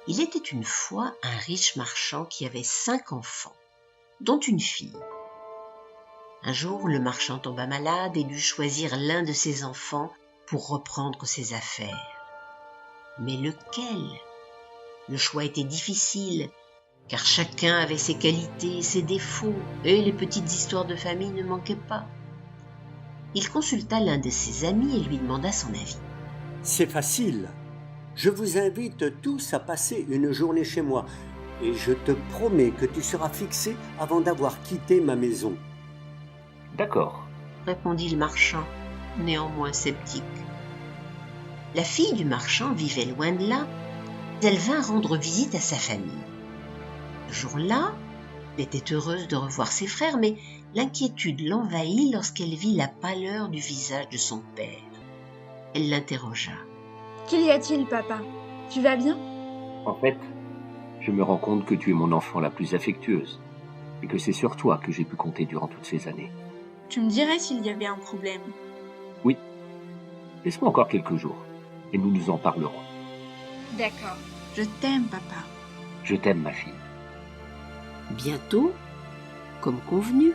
Il était une fois un riche marchand qui avait 5 enfants, dont une fille. Un jour, le marchand tomba malade et dut choisir l'un de ses enfants pour reprendre ses affaires. Mais lequel ? Le choix était difficile, car chacun avait ses qualités et ses défauts, et les petites histoires de famille ne manquaient pas. Il consulta l'un de ses amis et lui demanda son avis. « C'est facile. Je vous invite tous à passer une journée chez moi, et je te promets que tu seras fixé avant d'avoir quitté ma maison. » « D'accord, » répondit le marchand, néanmoins sceptique. La fille du marchand vivait loin de là. Elle vint rendre visite à sa famille. Ce jour-là, elle était heureuse de revoir ses frères, mais l'inquiétude l'envahit lorsqu'elle vit la pâleur du visage de son père. Elle l'interrogea. « Qu'y a-t-il, papa ? Tu vas bien ? » En fait, je me rends compte que tu es mon enfant la plus affectueuse et que c'est sur toi que j'ai pu compter durant toutes ces années. Tu me dirais s'il y avait un problème. Oui. Laisse-moi encore quelques jours et nous nous en parlerons. D'accord. Je t'aime, papa. Je t'aime, ma fille. Bientôt, comme convenu,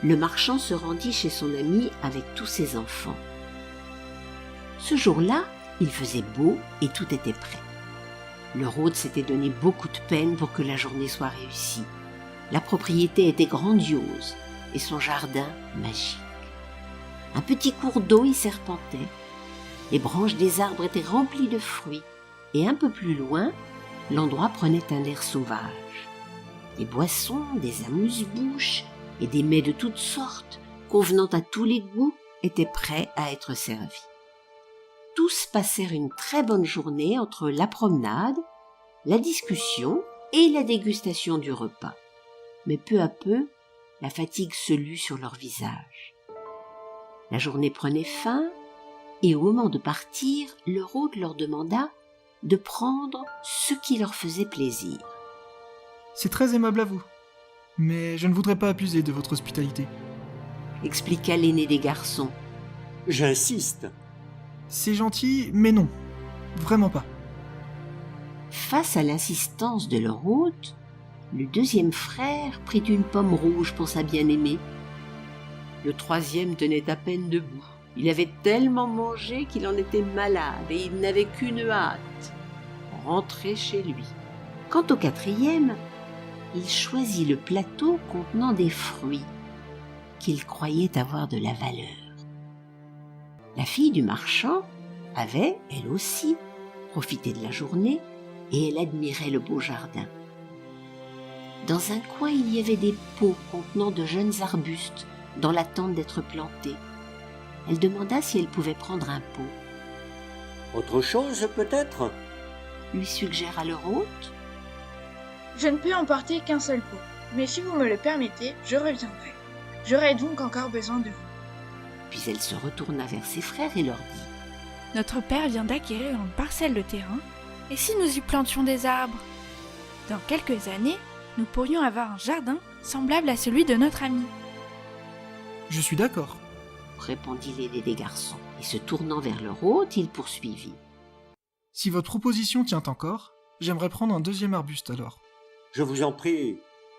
le marchand se rendit chez son ami avec tous ses enfants. Ce jour-là, il faisait beau et tout était prêt. Le hôte s'était donné beaucoup de peine pour que la journée soit réussie. La propriété était grandiose et son jardin magique. Un petit cours d'eau y serpentait. Les branches des arbres étaient remplies de fruits et un peu plus loin, l'endroit prenait un air sauvage. Des boissons, des amuse-bouches et des mets de toutes sortes, convenant à tous les goûts, étaient prêts à être servis. Tous passèrent une très bonne journée entre la promenade, la discussion et la dégustation du repas. Mais peu à peu, la fatigue se lut sur leurs visages. La journée prenait fin et au moment de partir, le hôte leur demanda de prendre ce qui leur faisait plaisir. « C'est très aimable à vous, mais je ne voudrais pas abuser de votre hospitalité. » expliqua l'aîné des garçons. « J'insiste. » « C'est gentil, mais non, vraiment pas. » Face à l'insistance de leur hôte, le deuxième frère prit une pomme rouge pour sa bien-aimée. Le troisième tenait à peine debout. Il avait tellement mangé qu'il en était malade et il n'avait qu'une hâte, rentrer chez lui. Quant au quatrième, il choisit le plateau contenant des fruits qu'il croyait avoir de la valeur. La fille du marchand avait, elle aussi, profité de la journée et elle admirait le beau jardin. Dans un coin, il y avait des pots contenant de jeunes arbustes dans l'attente d'être plantés. Elle demanda si elle pouvait prendre un pot. « Autre chose, peut-être ?» lui suggéra le hôte. « Je ne peux emporter qu'un seul pot, mais si vous me le permettez, je reviendrai. J'aurai donc encore besoin de vous. » Puis elle se retourna vers ses frères et leur dit : « Notre père vient d'acquérir une parcelle de terrain, et si nous y plantions des arbres ? Dans quelques années, nous pourrions avoir un jardin semblable à celui de notre ami. » « Je suis d'accord. » répondit l'aîné des garçons, et se tournant vers leur hôte, il poursuivit. « Si votre proposition tient encore, j'aimerais prendre un deuxième arbuste alors. » « Je vous en prie,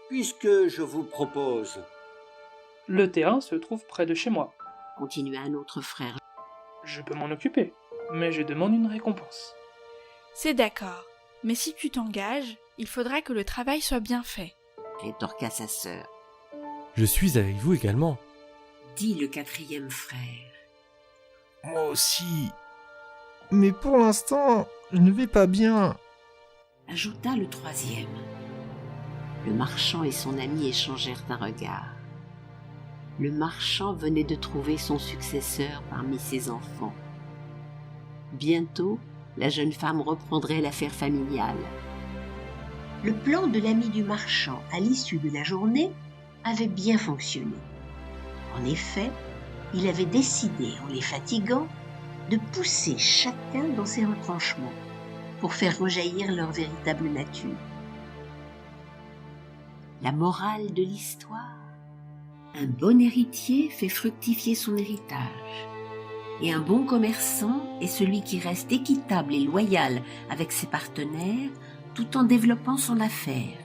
puisque je vous propose. » « Le terrain se trouve près de chez moi. » continua un autre frère. « Je peux m'en occuper, mais je demande une récompense. » C'est d'accord, mais si tu t'engages, il faudra que le travail soit bien fait. Rétorqua sa sœur. « Je suis avec vous également. » dit le quatrième frère. « Moi aussi. Mais pour l'instant, je ne vais pas bien. » ajouta le troisième. Le marchand et son ami échangèrent un regard. Le marchand venait de trouver son successeur parmi ses enfants. Bientôt, la jeune femme reprendrait l'affaire familiale. Le plan de l'ami du marchand à l'issue de la journée avait bien fonctionné. En effet, il avait décidé, en les fatiguant, de pousser chacun dans ses retranchements pour faire rejaillir leur véritable nature. La morale de l'histoire : un bon héritier fait fructifier son héritage, et un bon commerçant est celui qui reste équitable et loyal avec ses partenaires tout en développant son affaire.